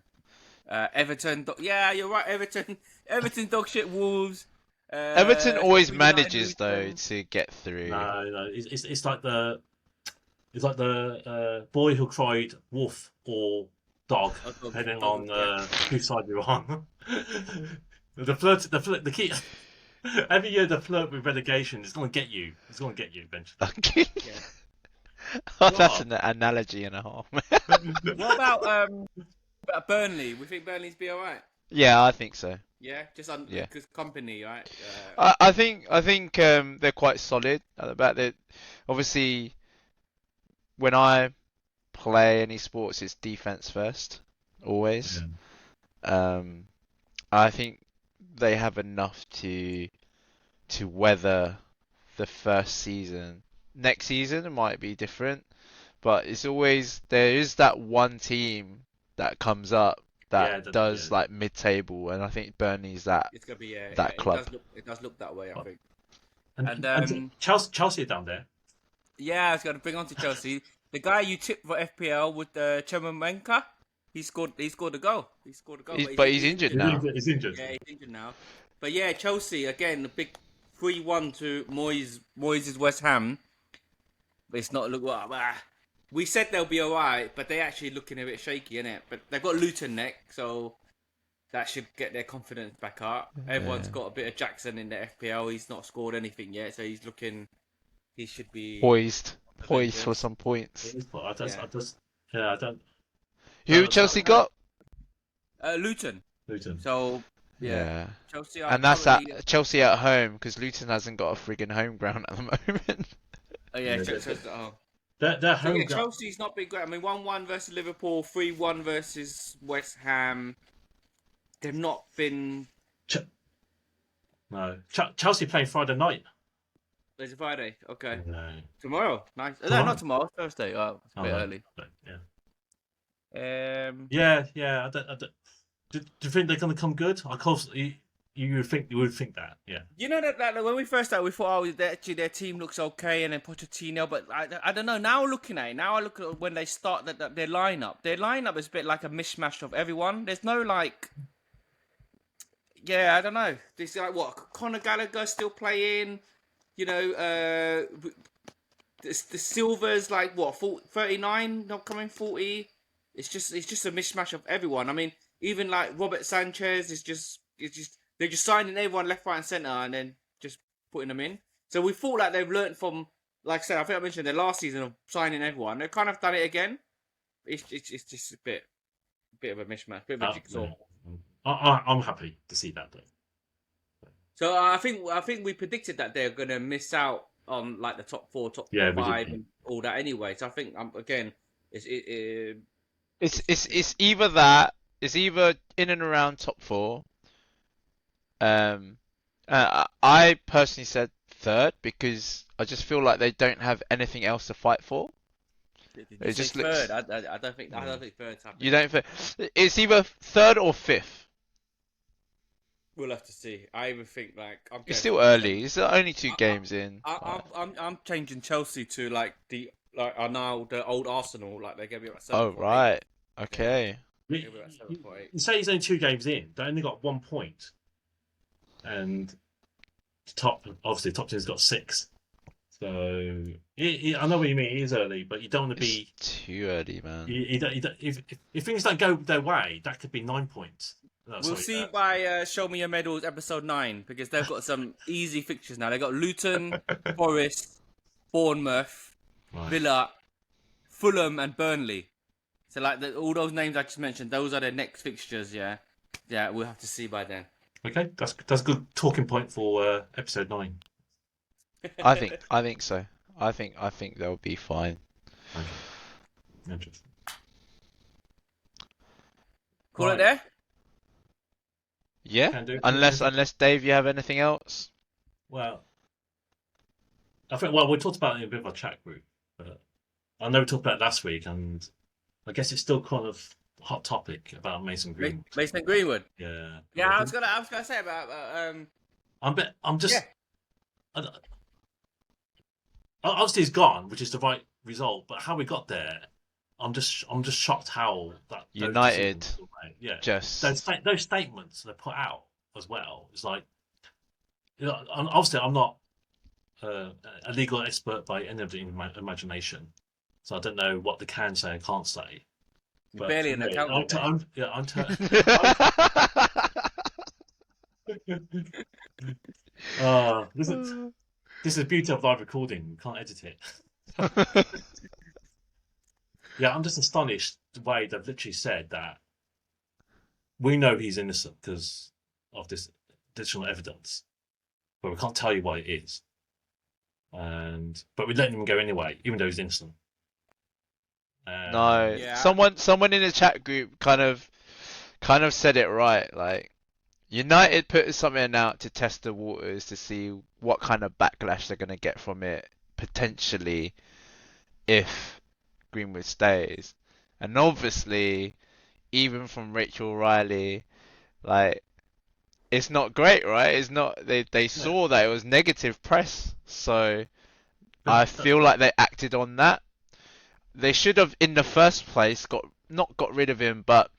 Everton. Yeah, you're right. Everton dog shit. Wolves. Everton always Sheffield United, manages though Luton. to get through. No, it's like the boy who cried wolf or dog, depending on whose side you're on. the key. Every year the flirt with relegation is going to get you. It's going to get you eventually. Oh, that's an analogy and a half. What about Burnley? We think Burnley's be alright. Yeah, I think so. Yeah, just because company, right? I think they're quite solid at the back. That obviously, when I play any sports, it's defense first, always. Yeah. I think they have enough to weather the first season. Next season it might be different, but it's always there is that one team that comes up that does like mid-table, and I think Burnley's that. It's gonna be that club. It does look that way, I think. And Chelsea are down there. Yeah, I was gonna bring on to Chelsea. The guy you tipped for FPL with Chemamenka, he scored a goal. But he's injured now. He's injured. Yeah, he's injured now. But yeah, Chelsea again, the big 3-1 to Moyes' West Ham. But it's not we said they'll be alright, but they're actually looking a bit shaky, innit? But they've got Luton next, so that should get their confidence back up. Everyone's got a bit of Jackson in the FPL. He's not scored anything yet, so he's looking. He should be poised for some points. I don't. Who Chelsea got? Luton. Luton. So yeah. Chelsea are and that's currently... at Chelsea at home because Luton hasn't got a friggin' home ground at the moment. Oh yeah, Chelsea. Their home ground. Chelsea's not been great. I mean, 1-1 versus Liverpool, 3-1 versus West Ham. They've not been. No, Chelsea playing Friday night. There's a Friday. Okay. No. Tomorrow. Nice. Tomorrow? No, not tomorrow. Thursday. Oh, it's a bit early. Yeah. Yeah. I don't. Do you think they're going to come good? Of course, you would think that. Yeah. You know that when we first started, we thought, their team looks okay, and then Pochettino. But I don't know. Now looking at it, I look at when they start their lineup. Their lineup is a bit like a mishmash of everyone. There's no like. Yeah, I don't know. This what Conor Gallagher still playing. You know, the Silver's like what 39, not coming 40. It's just a mishmash of everyone. I mean, even like Robert Sanchez is just they're just signing everyone left, right, and centre, and then just putting them in. So we thought like they've learned from, like I said, I think I mentioned the last season of signing everyone. They've kind of done it again. It's just a bit of a mishmash, bit of a jigsaw. Yeah. I'm happy to see that though. So I think we predicted that they're gonna miss out on like the top four, top Yeah, we five, did. and all that anyway. So I think again, It's either that, it's either in and around top four. I personally said third because I just feel like they don't have anything else to fight for. did you It say just looks. third? I don't think third's happening. You don't. It's either third or fifth. We'll have to see. I even think like I'm It's going still for early. It's only two I, games in. I'm changing Chelsea to like are now the old Arsenal. Like they're gonna be about Oh 7.8. right. Okay. You, Maybe about 7.8. you say he's only 2 games in. They only got 1 point, and obviously top team's got 6. So I know what you mean. It is early, but you don't want to It's be. too early, man. If things don't go their way, that could be 9 points. No, We'll sorry, see by Show Me Your Medals episode 9 because they've got some easy fixtures now. They've got Luton, Forest, Bournemouth, right. Villa, Fulham, and Burnley. So like all those names I just mentioned, those are their next fixtures. Yeah, we'll have to see by then. Okay, that's a good talking point for episode 9. I think so. I think they'll be fine. Okay, interesting. Call Right. it there. Yeah. Can do. Unless Dave, you have anything else? Well, I think we talked about it in a bit of a chat group, but I know we talked about it last week, and I guess it's still kind of a hot topic about Mason Greenwood. Mason Greenwood. Yeah. Yeah, I was gonna say about I'm just. Yeah. Obviously, he's gone, which is the right result. But how we got there, I'm just shocked how that those United decisions were made. Yeah, just those statements they put out as well. It's like, obviously, I'm not a legal expert by any of the imagination, so I don't know what they can say and can't say. you're barely an accountant. This is the beauty of live recording. You can't edit it. Yeah, I'm just astonished the way they've literally said that we know he's innocent because of this additional evidence, but we can't tell you what it is. But we're letting him go anyway, even though he's innocent. No, Yeah. someone in the chat group kind of said it right. Like United put something out to test the waters to see what kind of backlash they're gonna get from it potentially if Greenwood stays, and obviously even from Rachel Riley, like it's not great, right? It's not. They saw that it was negative press, so I feel like they acted on that. They should have, in the first place, not got rid of him, but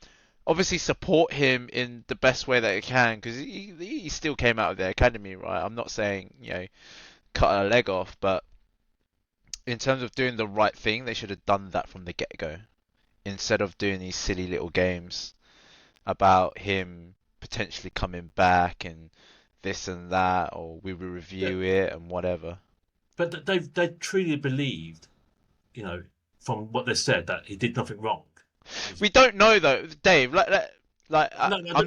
obviously support him in the best way that they can, because he still came out of the academy, right? I'm not saying cut a leg off, but in terms of doing the right thing, they should have done that from the get-go, instead of doing these silly little games about him potentially coming back and this and that, or we will review it and whatever. But they truly believed, from what they said, that he did nothing wrong. We don't know though, Dave. I'm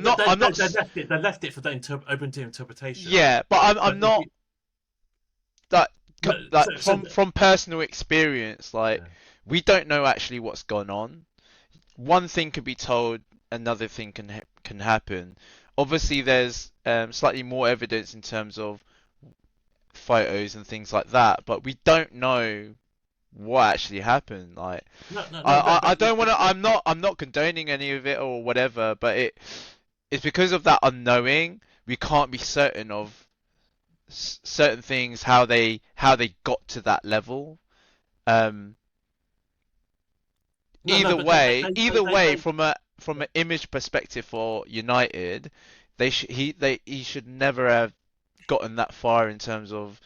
not. They left it for the open to interpretation. Yeah, but I'm not. From personal experience, Yeah. we don't know actually what's gone on. One thing could be told, another thing can happen. Obviously, there's slightly more evidence in terms of photos and things like that, but we don't know what actually happened. Like, I don't want to. I'm not condoning any of it or whatever, but it's because of that unknowing. We can't be certain of certain things, how they got to that level. Either way, from an image perspective for United, he should never have gotten that far in terms of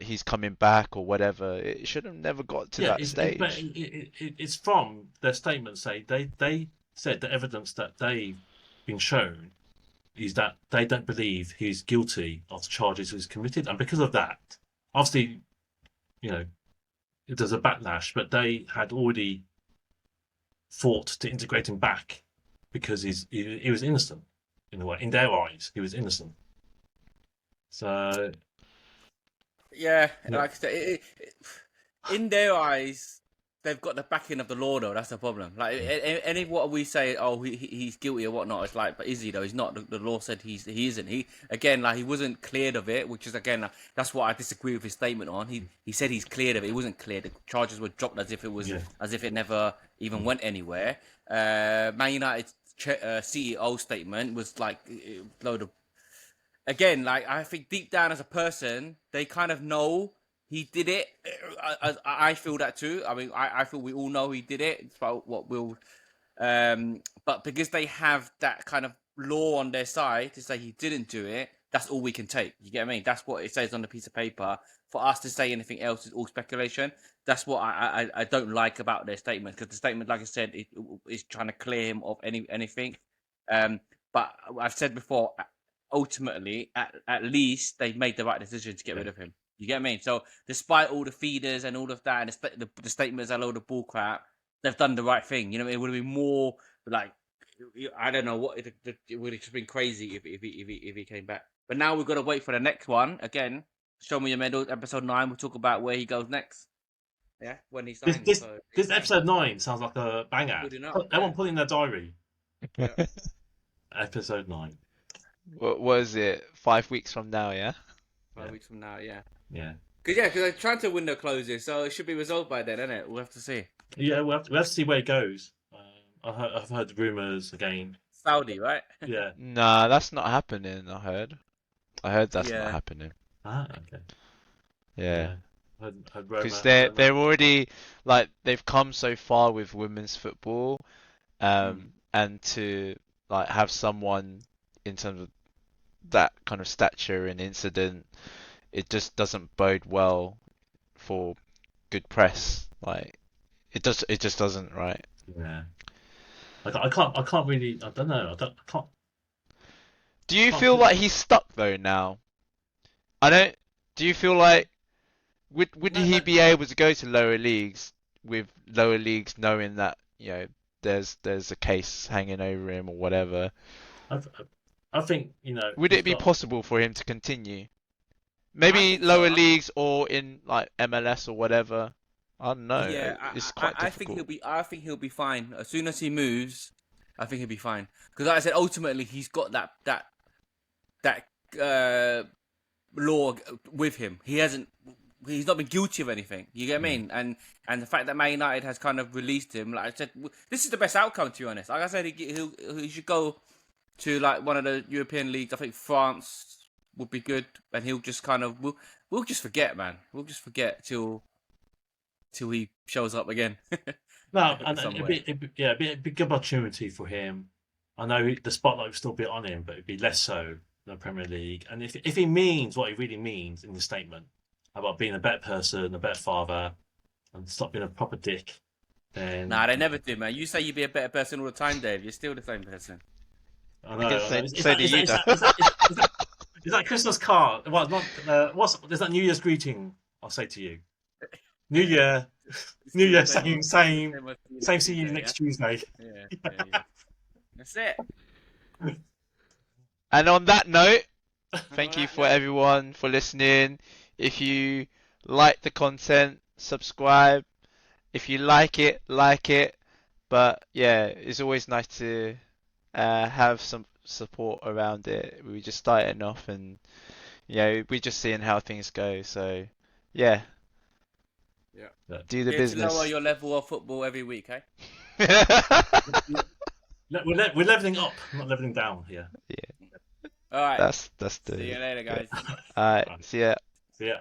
he's coming back or whatever. It should have never got to that stage. It's from their statement say they said the evidence that they've been shown is that they don't believe he's guilty of the charges he's committed, and because of that, obviously, you know, there's a backlash. But they had already fought to integrate him back because he was innocent in a way. In their eyes, he was innocent. So Yeah, yeah, like I said, in their eyes, they've got the backing of the law, though. That's the problem. Like, any what we say, oh, he's guilty or whatnot. It's like, but is he though? He's not. The law said he isn't. He again, like, he wasn't cleared of it, which is again, that's what I disagree with his statement on. He said he's cleared of it. He wasn't cleared. The charges were dropped as if it was yeah, as if it never even went anywhere. Man United's CEO statement was like a load of. Again, like, I think deep down as a person, they kind of know he did it. I feel that too. I mean, I feel we all know he did it. It's about what we'll, but because they have that kind of law on their side to say he didn't do it, that's all we can take. You get what I mean? That's what it says on the piece of paper. For us to say anything else is all speculation. That's what I don't like about their statement, because the statement, like I said, is trying to clear him of anything. But I've said before, ultimately, at least they made the right decision to get rid of him. You get what I mean? So despite all the feeders and all of that, and the statements are a load of bull crap, they've done the right thing. You know, it would have been more like, I don't know what, it would have just been crazy if he came back. But now we've got to wait for the next one. Again, Show Me Your Medal, episode 9. We'll talk about where he goes next. Yeah, when he signs. this episode 9 sounds like a banger. Everyone put in their diary. Yeah. Episode 9. What was it? 5 weeks from now, yeah? 5 weeks from now, yeah. Yeah. Because the transfer window closes, so it should be resolved by then, isn't it? We'll have to see. Yeah, we'll have to see where it goes. I've heard rumours again. Saudi, right? Yeah. Nah, that's not happening, I heard. That's not happening. Ah, okay. Yeah. Heard Because Roma. they're already, like, they've come so far with women's football, and to, like, have someone in terms of that kind of stature and incident, it just doesn't bode well for good press. Like, it just doesn't, right? Yeah. I can't really. I don't know. I can't. Do you Can't feel feel- like he's stuck though now? I don't. Do you feel like would No, he no. be able to go to lower leagues with lower leagues knowing that, you know, there's a case hanging over him or whatever? I think, you know. Would he's it be got- possible for him to continue? I Maybe think so. lower leagues or in like MLS or whatever. I don't know. Yeah, It's quite I think difficult. I think he'll be fine as soon as he moves. I think he'll be fine because, like I said, ultimately he's got that law with him. He's not been guilty of anything. You get what I mean? And the fact that Man United has kind of released him, like I said, this is the best outcome, to be honest. Like I said, he should go to like one of the European leagues. I think France would be good, and he'll just kind of we'll just forget, man. We'll just forget till he shows up again. No, and Somewhere. it'd be a big opportunity for him. I know the spotlight will still be on him, but it'd be less so in the Premier League. And if he means what he really means in the statement about being a better person, a better father, and stop being a proper dick, then Nah, they never do, man. You say you'd be a better person all the time, Dave. You're still the same person. I know. can I say- know. say to you, Is that Christmas card? Well, not. Is that New Year's greeting? I'll say to you, New Year, New Year, same. See you next Tuesday. Yeah. That's it. And on that note, thank On you that for note. everyone for listening. If you like the content, subscribe. If you like it, like it. But yeah, it's always nice to have some support around it. We just starting off, and you know, we're just seeing how things go. So yeah, Yeah. do the Here to lower business. your level of football every week, eh? We're leveling up, not leveling down here. All right. That's the. See you later, guys. Alright, see ya. So yeah.